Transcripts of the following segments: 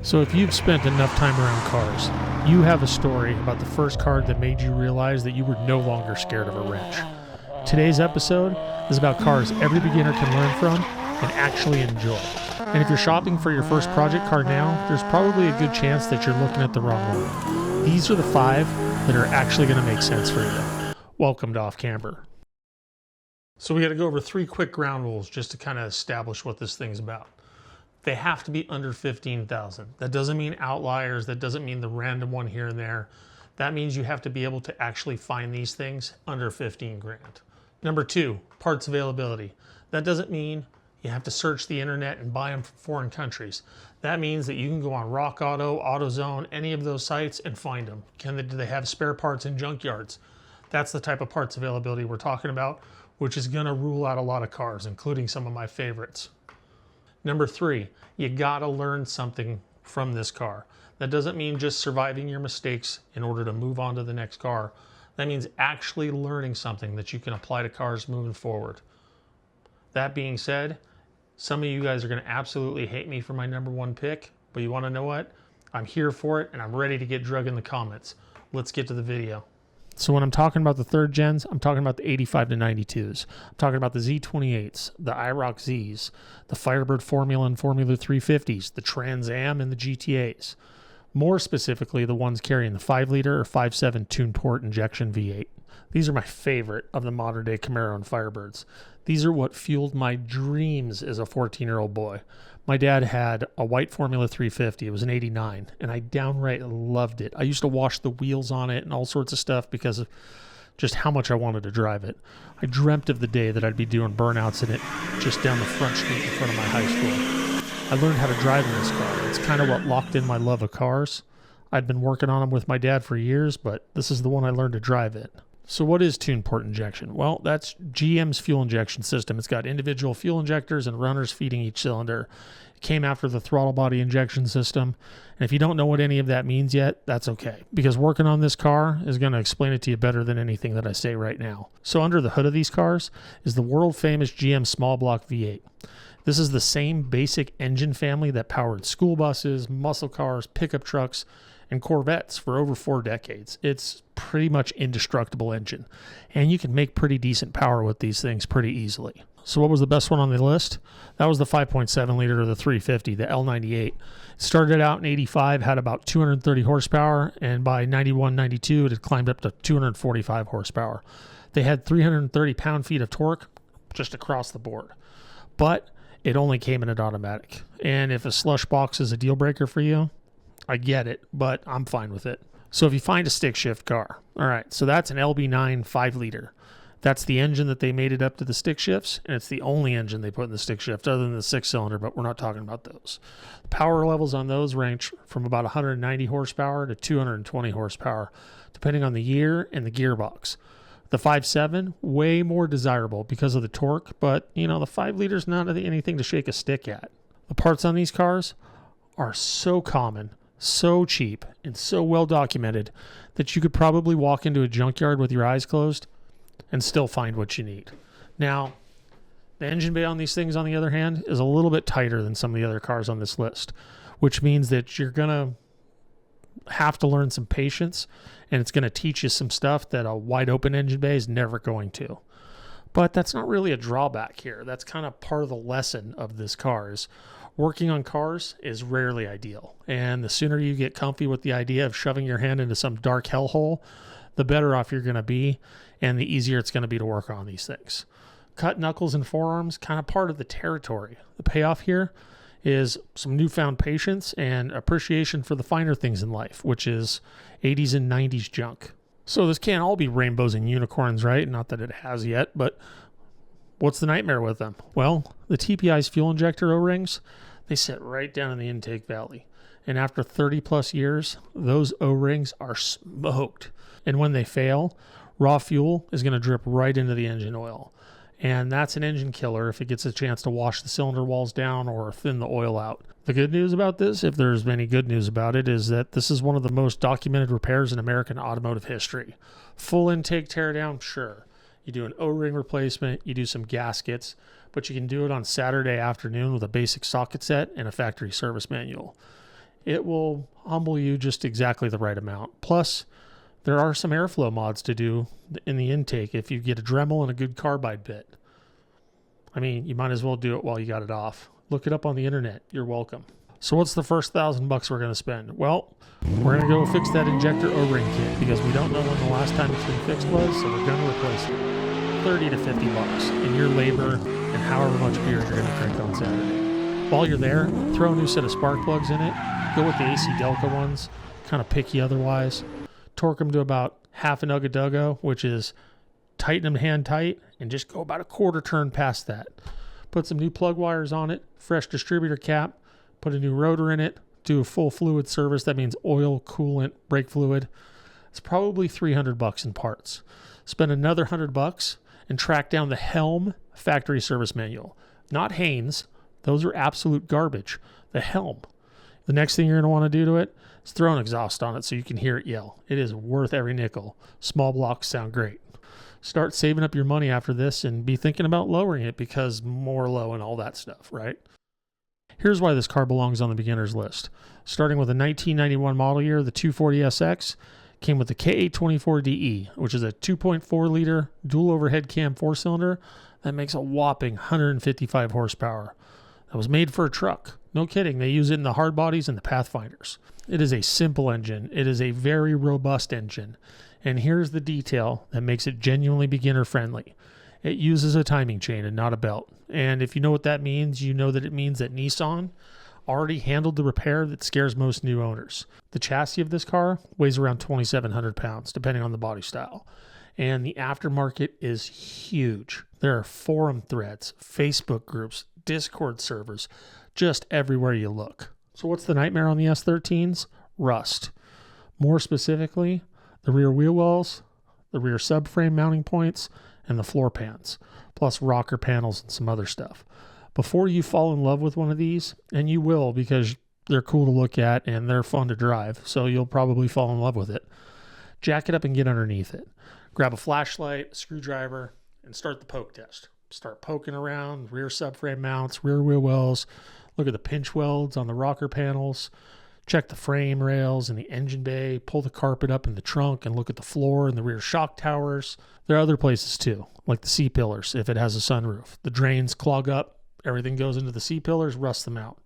So if you've spent enough time around cars, you have a story about the first car that made you realize that you were no longer scared of a wrench. Today's episode is about cars every beginner can learn from and actually enjoy. And if you're shopping for your first project car now, there's probably a good chance that you're looking at the wrong one. These are the 5 that are actually going to make sense for you. Welcome to Off Camber. So we got to go over 3 quick ground rules just to kind of establish what this thing's about. They have to be under 15,000. That doesn't mean outliers. That doesn't mean the random one here and there. That means you have to be able to actually find these things under 15 grand. Number 2, parts availability. That doesn't mean you have to search the internet and buy them from foreign countries. That means that you can go on Rock Auto, AutoZone, any of those sites and find them. Do they have spare parts in junkyards? That's the type of parts availability we're talking about, which is gonna rule out a lot of cars, including some of my favorites. Number 3, you gotta learn something from this car. That doesn't mean just surviving your mistakes in order to move on to the next car. That means actually learning something that you can apply to cars moving forward. That being said, some of you guys are gonna absolutely hate me for my number 1 pick, but you wanna know what? I'm here for it and I'm ready to get drug in the comments. Let's get to the video. So when I'm talking about the 3rd gens, I'm talking about the 85 to 92s. I'm talking about the Z28s, the IROC Zs, the Firebird Formula and Formula 350s, the Trans Am and the GTAs. More specifically, the ones carrying the 5-liter or 5.7 tuned port injection V8. These are my favorite of the modern day Camaro and Firebirds. These are what fueled my dreams as a 14-year-old boy. My dad had a white Formula 350. It was an 89, and I downright loved it. I used to wash the wheels on it and all sorts of stuff because of just how much I wanted to drive it. I dreamt of the day that I'd be doing burnouts in it just down the front street in front of my high school. I learned how to drive in this car. It's kind of what locked in my love of cars. I'd been working on them with my dad for years, but this is the one I learned to drive it. So what is tuned port injection? Well, that's GM's fuel injection system. It's got individual fuel injectors and runners feeding each cylinder. It came after the throttle body injection system. And if you don't know what any of that means yet, that's okay, because working on this car is going to explain it to you better than anything that I say right now. So under the hood of these cars is the world famous GM small block V8. This is the same basic engine family that powered school buses, muscle cars, pickup trucks, and Corvettes for over 4 decades. It's pretty much indestructible engine, and you can make pretty decent power with these things pretty easily. So what was the best one on the list? That was the 5.7 liter of the 350, the L98. It started out in 85, had about 230 horsepower, and by 91, 92, it had climbed up to 245 horsepower. They had 330 pound-feet of torque just across the board, but it only came in an automatic. And if a slush box is a deal breaker for you, I get it, but I'm fine with it. So if you find a stick shift car, all right, so that's an LB9 5-liter. That's the engine that they made it up to the stick shifts, and it's the only engine they put in the stick shift other than the 6-cylinder, but we're not talking about those. The power levels on those range from about 190 horsepower to 220 horsepower, depending on the year and the gearbox. The 5.7, way more desirable because of the torque, but, the 5-liter's not anything to shake a stick at. The parts on these cars are so common, so cheap, and so well documented that you could probably walk into a junkyard with your eyes closed and still find what you need. Now, the engine bay on these things, on the other hand, is a little bit tighter than some of the other cars on this list, which means that you're going to have to learn some patience, and it's going to teach you some stuff that a wide open engine bay is never going to. But that's not really a drawback here. That's kind of part of the lesson of this car is working on cars is rarely ideal. And the sooner you get comfy with the idea of shoving your hand into some dark hellhole, the better off you're going to be and the easier it's going to be to work on these things. Cut knuckles and forearms, kind of part of the territory. The payoff here is some newfound patience and appreciation for the finer things in life, which is 80s and 90s junk. So this can't all be rainbows and unicorns, right? Not that it has yet, but what's the nightmare with them? Well, the TPI's fuel injector O-rings, they sit right down in the intake valley. And after 30 plus years, those O-rings are smoked. And when they fail, raw fuel is going to drip right into the engine oil. And that's an engine killer if it gets a chance to wash the cylinder walls down or thin the oil out. The good news about this, if there's any good news about it, is that this is one of the most documented repairs in American automotive history. Full intake teardown, sure. You do an O-ring replacement, you do some gaskets, but you can do it on Saturday afternoon with a basic socket set and a factory service manual. it will humble you just exactly the right amount. Plus, there are some airflow mods to do in the intake if you get a Dremel and a good carbide bit. I mean, you might as well do it while you got it off. Look it up on the internet. You're welcome. So what's the first $1,000 we're going to spend? Well, we're going to go fix that injector O-ring kit because we don't know when the last time it's been fixed was, so we're going to replace it. 30 to 50 bucks in your labor and however much beer you're going to drink on Saturday. While you're there, throw a new set of spark plugs in it. Go with the AC Delco ones, kind of picky otherwise. Torque them to about half an ugga-dugga, which is tighten them hand tight, and just go about a quarter turn past that. Put some new plug wires on it, fresh distributor cap, put a new rotor in it, do a full fluid service. That means oil, coolant, brake fluid. It's probably $300 in parts. Spend another $100 and track down the Helm factory service manual. Not Haynes. Those are absolute garbage. The Helm. The next thing you're going to want to do to it is throw an exhaust on it so you can hear it yell. It is worth every nickel. Small blocks sound great. Start saving up your money after this and be thinking about lowering it because more low and all that stuff, right? Here's why this car belongs on the beginner's list. Starting with a 1991 model year, the 240SX came with the K824DE, which is a 2.4 liter dual overhead cam 4-cylinder that makes a whopping 155 horsepower. That was made for a truck. No kidding, they use it in the hard bodies and the Pathfinders. It is a simple engine. It is a very robust engine. And here's the detail that makes it genuinely beginner friendly. It uses a timing chain and not a belt. And if you know what that means, you know that it means that Nissan already handled the repair that scares most new owners. The chassis of this car weighs around 2,700 pounds, depending on the body style. And the aftermarket is huge. There are forum threads, Facebook groups, Discord servers, just everywhere you look. So what's the nightmare on the S13s? Rust. More specifically, the rear wheel wells, the rear subframe mounting points, and the floor pans, plus rocker panels and some other stuff. Before you fall in love with one of these, and you will because they're cool to look at and they're fun to drive, so you'll probably fall in love with it, jack it up and get underneath it. Grab a flashlight, a screwdriver, and start the poke test. Start poking around rear subframe mounts, rear wheel wells, look at the pinch welds on the rocker panels, check the frame rails and the engine bay, pull the carpet up in the trunk and look at the floor and the rear shock towers. There are other places too, like the C-pillars if it has a sunroof. The drains clog up, everything goes into the C-pillars, rust them out.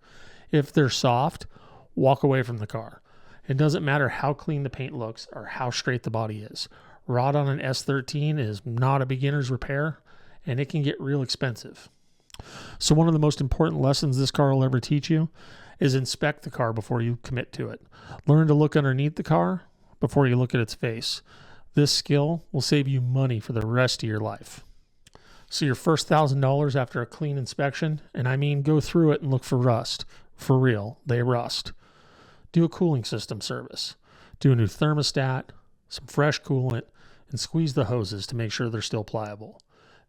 If they're soft, walk away from the car. It doesn't matter how clean the paint looks or how straight the body is. Rot on an S13 is not a beginner's repair, and it can get real expensive. So one of the most important lessons this car will ever teach you is inspect the car before you commit to it. Learn to look underneath the car before you look at its face. This skill will save you money for the rest of your life. So your first $1,000 after a clean inspection, and I mean go through it and look for rust. For real, they rust. Do a cooling system service. Do a new thermostat, some fresh coolant, and squeeze the hoses to make sure they're still pliable.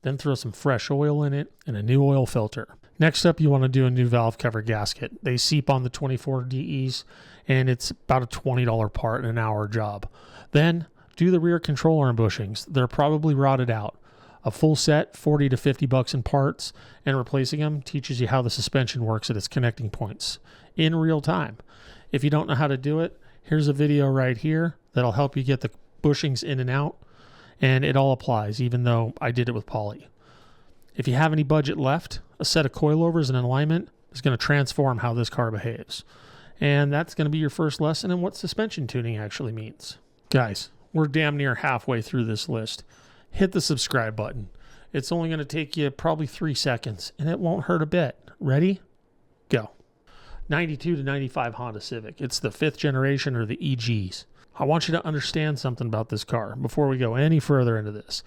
Then throw some fresh oil in it and a new oil filter. Next up, you want to do a new valve cover gasket. They seep on the 24 DEs, and it's about a $20 part in an hour job. Then do the rear control arm bushings. They're probably rotted out. A full set, 40 to 50 bucks in parts, and replacing them teaches you how the suspension works at its connecting points in real time. If you don't know how to do it, here's a video right here that'll help you get the bushings in and out, and it all applies, even though I did it with poly. If you have any budget left, a set of coilovers and an alignment is going to transform how this car behaves. And that's going to be your first lesson in what suspension tuning actually means. Guys, we're damn near halfway through this list. Hit the subscribe button. It's only going to take you probably 3 seconds, and it won't hurt a bit. Ready? Go. 92 to 95 Honda Civic. It's the 5th generation or the EGs. I want you to understand something about this car before we go any further into this.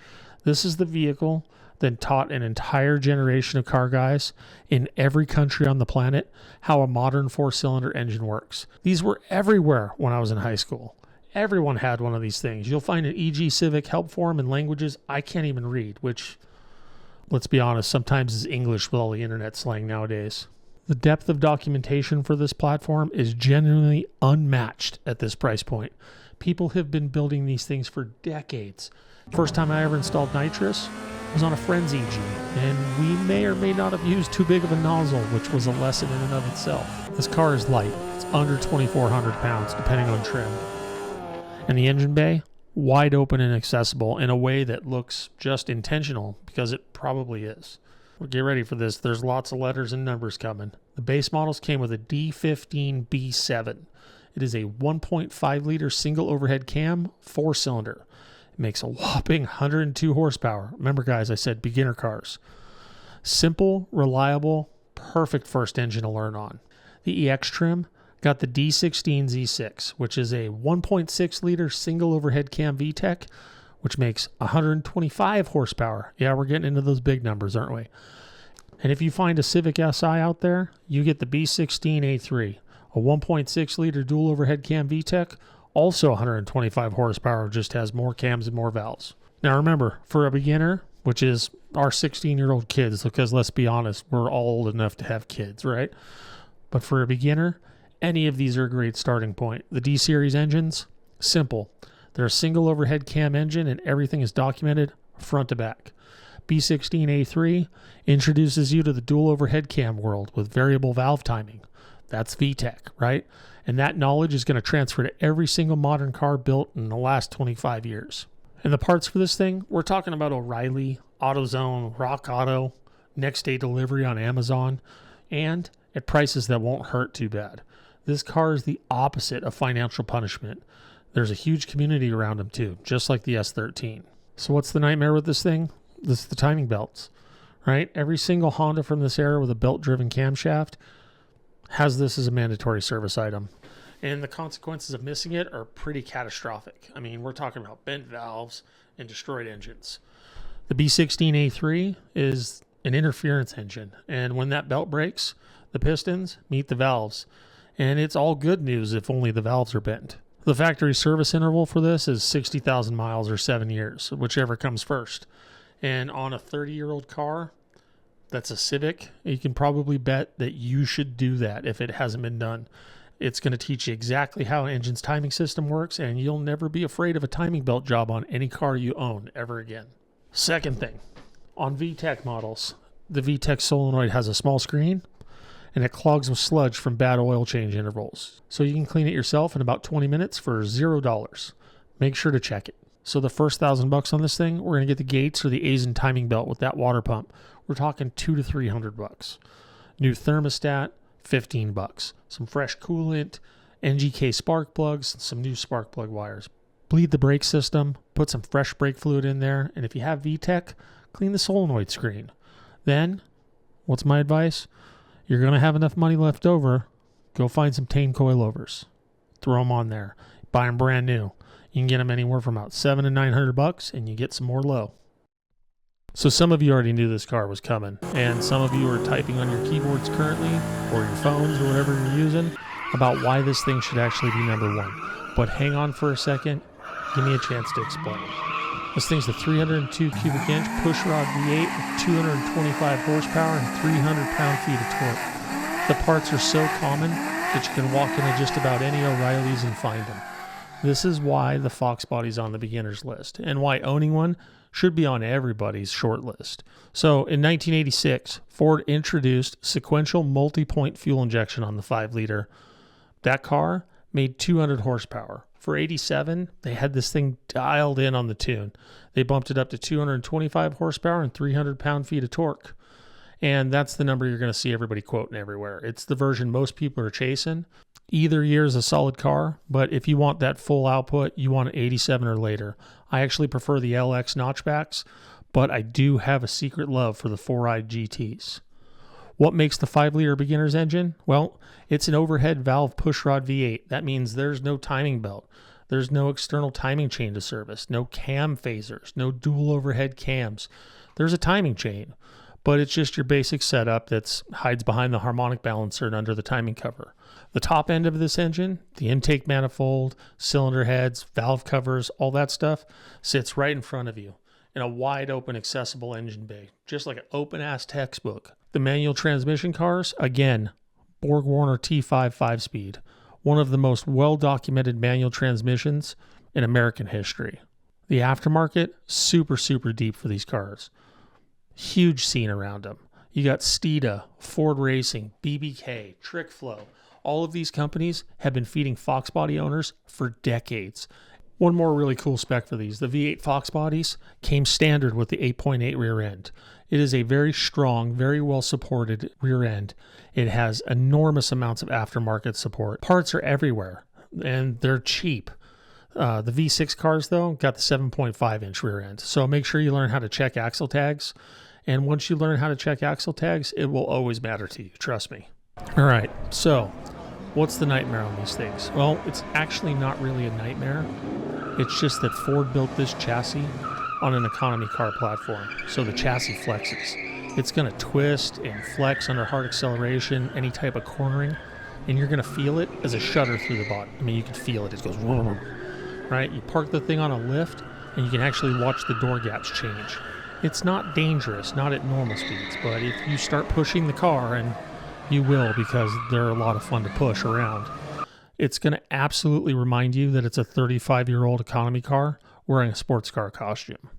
This is the vehicle that taught an entire generation of car guys in every country on the planet how a modern 4-cylinder engine works. These were everywhere when I was in high school. Everyone had one of these things. You'll find an EG Civic help forum in languages I can't even read, which, let's be honest, sometimes is English with all the internet slang nowadays. The depth of documentation for this platform is genuinely unmatched at this price point. People have been building these things for decades. First time I ever installed nitrous, was on a friend's EG, and we may or may not have used too big of a nozzle, which was a lesson in and of itself. This car is light. It's under 2,400 pounds, depending on trim. And the engine bay, wide open and accessible in a way that looks just intentional, because it probably is. Well, get ready for this. There's lots of letters and numbers coming. The base models came with a D15 B7. It is a 1.5 liter single overhead cam, 4-cylinder. It makes a whopping 102 horsepower. Remember, guys, I said beginner cars. Simple, reliable, perfect first engine to learn on. The EX trim got the D16 Z6, which is a 1.6 liter single overhead cam VTEC, which makes 125 horsepower. Yeah, we're getting into those big numbers, aren't we? And if you find a Civic Si out there, you get the B16 A3, a 1.6 liter dual overhead cam VTEC, also 125 horsepower, just has more cams and more valves. Now remember, for a beginner, which is our 16-year-old kids, because let's be honest, we're all old enough to have kids, right? But for a beginner, any of these are a great starting point. The D-Series engines, simple. They're a single overhead cam engine and everything is documented front to back. B16A3 introduces you to the dual overhead cam world with variable valve timing. That's VTEC, right? And that knowledge is going to transfer to every single modern car built in the last 25 years. And the parts for this thing, we're talking about O'Reilly, AutoZone, Rock Auto, next day delivery on Amazon, and at prices that won't hurt too bad. This car is the opposite of financial punishment. There's a huge community around them too, just like the S13. So what's the nightmare with this thing? This is the timing belts, right? Every single Honda from this era with a belt-driven camshaft has this as a mandatory service item. And the consequences of missing it are pretty catastrophic. I mean, we're talking about bent valves and destroyed engines. The B16A3 is an interference engine. And when that belt breaks, the pistons meet the valves. And it's all good news if only the valves are bent. The factory service interval for this is 60,000 miles or 7 years, whichever comes first. And on a 30-year-old car, that's a Civic, you can probably bet that you should do that if it hasn't been done. It's going to teach you exactly how an engine's timing system works, and you'll never be afraid of a timing belt job on any car you own ever again. Second thing, on VTEC models, the VTEC solenoid has a small screen, and it clogs with sludge from bad oil change intervals. So you can clean it yourself in about 20 minutes for $0. Make sure to check it. So the first $1,000 on this thing, we're going to get the Gates or the Aisin timing belt with that water pump. We're talking $200 to $300. New thermostat, $15. Some fresh coolant, NGK spark plugs, some new spark plug wires. Bleed the brake system, put some fresh brake fluid in there, and if you have VTEC, clean the solenoid screen. Then, what's my advice? You're going to have enough money left over, go find some Tane coilovers. Throw them on there. Buy them brand new. You can get them anywhere from about $700 to $900, and you get some more low. So some of you already knew this car was coming, and some of you are typing on your keyboards currently, or your phones, or whatever you're using, about why this thing should actually be number one. But hang on for a second, give me a chance to explain. This thing's a 302 cubic inch pushrod V8 with 225 horsepower and 300 pound-feet of torque. The parts are so common that you can walk into just about any O'Reilly's and find them. This is why the Fox body's on the beginner's list, and why owning one should be on everybody's short list. So in 1986, Ford introduced sequential multi-point fuel injection on the 5-liter. That car made 200 horsepower. For 87, they had this thing dialed in on the tune. They bumped it up to 225 horsepower and 300 pound-feet of torque. And that's the number you're going to see everybody quoting everywhere. It's the version most people are chasing. Either year is a solid car, but if you want that full output, you want an 87 or later. I actually prefer the LX notchbacks, but I do have a secret love for the 4-eyed GTs. What makes the 5-liter beginner's engine? Well, it's an overhead valve pushrod V8. That means there's no timing belt. There's no external timing chain to service, no cam phasers, no dual overhead cams. There's a timing chain, but it's just your basic setup that hides behind the harmonic balancer and under the timing cover. The top end of this engine, the intake manifold, cylinder heads, valve covers, all that stuff sits right in front of you in a wide open accessible engine bay, just like an open ass textbook. The manual transmission cars, again, Borg-Warner T5 5-speed, one of the most well-documented manual transmissions in American history. The aftermarket, super deep for these cars. Huge scene around them. You got Steeda, Ford Racing, BBK, Trick Flow. All of these companies have been feeding Fox body owners for decades. One more really cool spec for these. The V8 Fox bodies came standard with the 8.8 rear end. It is a very strong, very well supported rear end. It has enormous amounts of aftermarket support. Parts are everywhere and they're cheap. The V6 cars, though, got the 7.5 inch rear end. So make sure you learn how to check axle tags. And once you learn how to check axle tags, it will always matter to you. Trust me. All right. So what's the nightmare on these things? Well, it's actually not really a nightmare. It's just that Ford built this chassis on an economy car platform. So the chassis flexes. It's going to twist and flex under hard acceleration, any type of cornering, and you're going to feel it as a shudder through the body. I mean, you can feel it. It goes, right? You park the thing on a lift, and you can actually watch the door gaps change. It's not dangerous, not at normal speeds, but if you start pushing the car, and you will because they're a lot of fun to push around, it's going to absolutely remind you that it's a 35-year-old economy car wearing a sports car costume.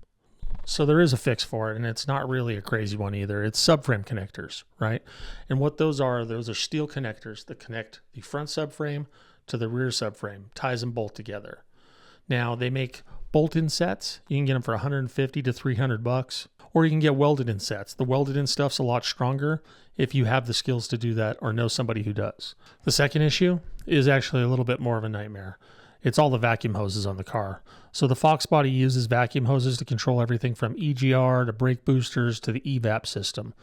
So there is a fix for it, and it's not really a crazy one either. It's subframe connectors, right? And what those are steel connectors that connect the front subframe to the rear subframe, ties them both together. Now, they make bolt-in sets. You can get them for $150 to $300, or you can get welded-in sets. The welded-in stuff's a lot stronger if you have the skills to do that or know somebody who does. The second issue is actually a little bit more of a nightmare. It's all the vacuum hoses on the car. So the Fox body uses vacuum hoses to control everything from EGR to brake boosters to the EVAP system.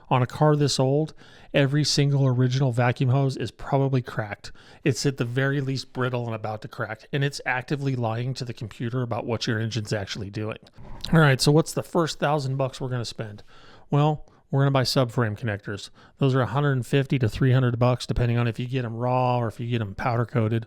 On a car this old, every single original vacuum hose is probably cracked. It's at the very least brittle and about to crack, and it's actively lying to the computer about what your engine's actually doing. All right, so what's the first $1,000 we're going to spend? Well, we're going to buy subframe connectors. Those are $150 to $300, depending on if you get them raw or if you get them powder coated.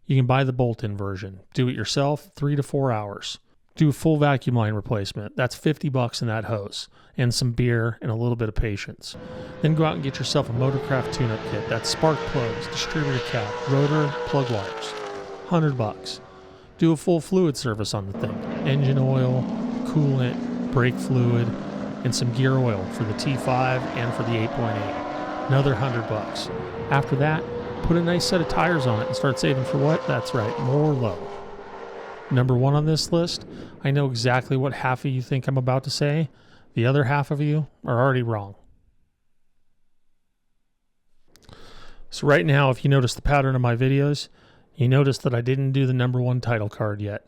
You can buy the bolt-in version. Do it yourself, 3 to 4 hours. Do a full vacuum line replacement. That's $50 in that hose, and some beer and a little bit of patience. Then go out and get yourself a Motorcraft tune-up kit. That's spark plugs, distributor cap, rotor, plug wires. $100. Do a full fluid service on the thing. Engine oil, coolant, brake fluid, and some gear oil for the T5 and for the 8.8. Another $100. After that, put a nice set of tires on it and start saving for what? That's right, more low. Number one on this list, I know exactly what half of you think I'm about to say. The other half of you are already wrong. So right now, if you notice the pattern of my videos, you notice that I didn't do the number one title card yet.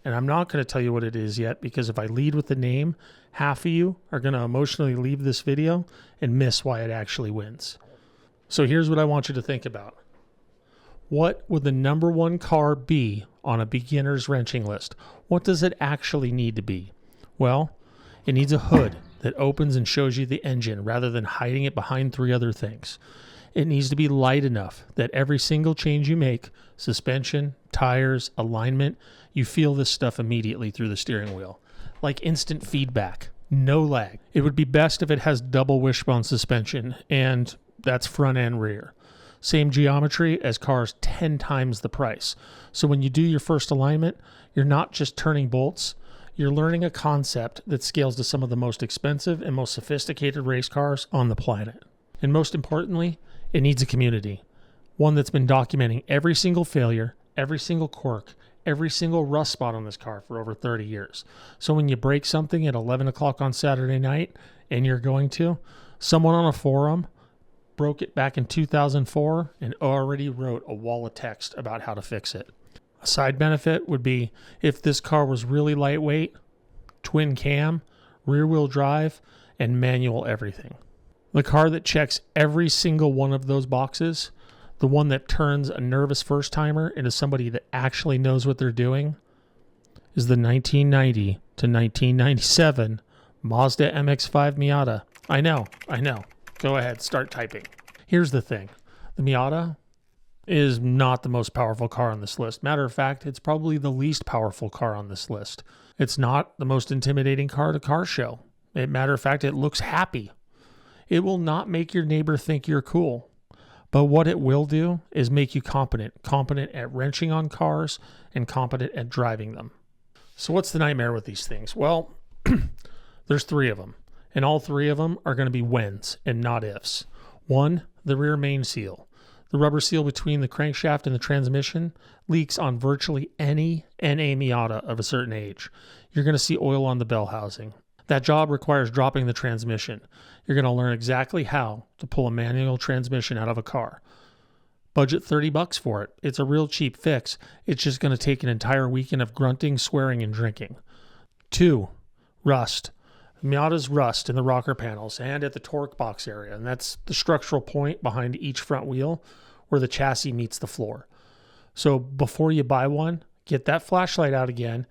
And I'm not going to tell you what it is yet, because if I lead with the name, half of you are going to emotionally leave this video and miss why it actually wins. So here's what I want you to think about. What would the number one car be on a beginner's wrenching list? What does it actually need to be? Well, it needs a hood that opens and shows you the engine rather than hiding it behind 3 other things. It needs to be light enough that every single change you make, suspension, tires, alignment, you feel this stuff immediately through the steering wheel. Like instant feedback, no lag. It would be best if it has double wishbone suspension, and that's front and rear. Same geometry as cars 10 times the price. So when you do your first alignment, you're not just turning bolts, you're learning a concept that scales to some of the most expensive and most sophisticated race cars on the planet. And most importantly, it needs a community. One that's been documenting every single failure, every single quirk, every single rust spot on this car for over 30 years. So when you break something at 11 o'clock on Saturday night, and you're going to, someone on a forum broke it back in 2004 and already wrote a wall of text about how to fix it. A side benefit would be if this car was really lightweight, twin cam, rear wheel drive, and manual everything. The car that checks every single one of those boxes, the one that turns a nervous first timer into somebody that actually knows what they're doing, is the 1990 to 1997 Mazda MX-5 Miata. I know. Go ahead, start typing. Here's the thing. The Miata is not the most powerful car on this list. Matter of fact, it's probably the least powerful car on this list. It's not the most intimidating car at a car show. Matter of fact, it looks happy. It will not make your neighbor think you're cool. But what it will do is make you competent at wrenching on cars and competent at driving them. So what's the nightmare with these things? Well, there's 3 of them. And all three of them are going to be whens and not ifs. 1, the rear main seal. The rubber seal between the crankshaft and the transmission leaks on virtually any NA Miata of a certain age. You're going to see oil on the bell housing. That job requires dropping the transmission. You're going to learn exactly how to pull a manual transmission out of a car. Budget $30 for it. It's a real cheap fix. It's just going to take an entire weekend of grunting, swearing, and drinking. 2, rust. Miata's rust in the rocker panels and at the torque box area, and that's the structural point behind each front wheel where the chassis meets the floor. So before you buy one, get that flashlight out again,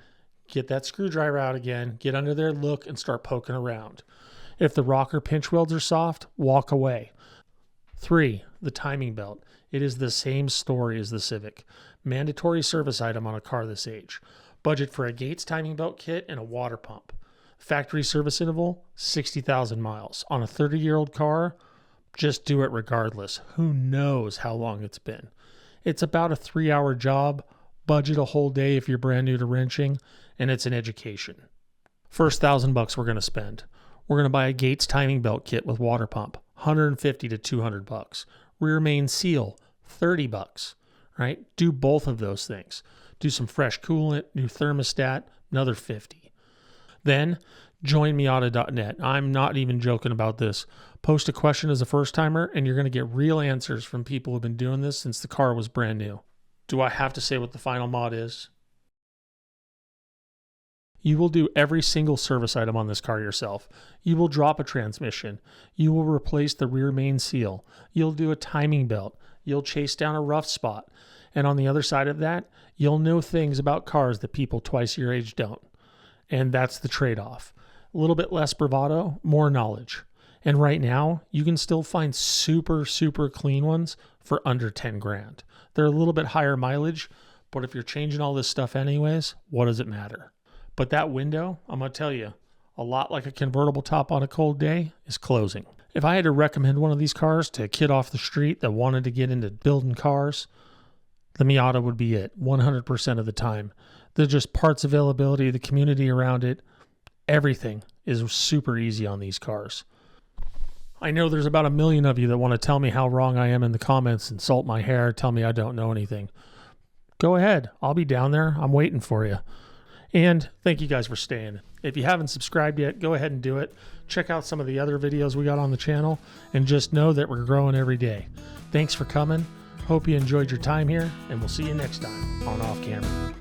get that screwdriver out again, get under there, look, and start poking around. If the rocker pinch welds are soft, walk away. 3, the timing belt. It is the same story as the Civic. Mandatory service item on a car this age. Budget for a Gates timing belt kit and a water pump. Factory service interval, 60,000 miles. On a 30-year-old car, just do it regardless. Who knows how long it's been? It's about a 3-hour job, budget a whole day if you're brand new to wrenching, and it's an education. First $1,000 we're going to spend. We're going to buy a Gates timing belt kit with water pump, $150 to $200. Rear main seal, $30, right? Do both of those things. Do some fresh coolant, new thermostat, another $50. Then join Miata.net. I'm not even joking about this. Post a question as a first timer and you're going to get real answers from people who've been doing this since the car was brand new. Do I have to say what the final mod is? You will do every single service item on this car yourself. You will drop a transmission. You will replace the rear main seal. You'll do a timing belt. You'll chase down a rough spot. And on the other side of that, you'll know things about cars that people twice your age don't. And that's the trade-off. A little bit less bravado, more knowledge. And right now, you can still find super, super clean ones for under 10 grand. They're a little bit higher mileage, but if you're changing all this stuff anyways, what does it matter? But that window, I'm going to tell you, a lot like a convertible top on a cold day, is closing. If I had to recommend one of these cars to a kid off the street that wanted to get into building cars, the Miata would be it 100% of the time. There's just parts availability, the community around it, everything is super easy on these cars. I know there's about 1 million of you that want to tell me how wrong I am in the comments, insult my hair, tell me I don't know anything. Go ahead. I'll be down there. I'm waiting for you. And thank you guys for staying. If you haven't subscribed yet, go ahead and do it. Check out some of the other videos we got on the channel, and just know that we're growing every day. Thanks for coming. Hope you enjoyed your time here, and we'll see you next time on Off Camera.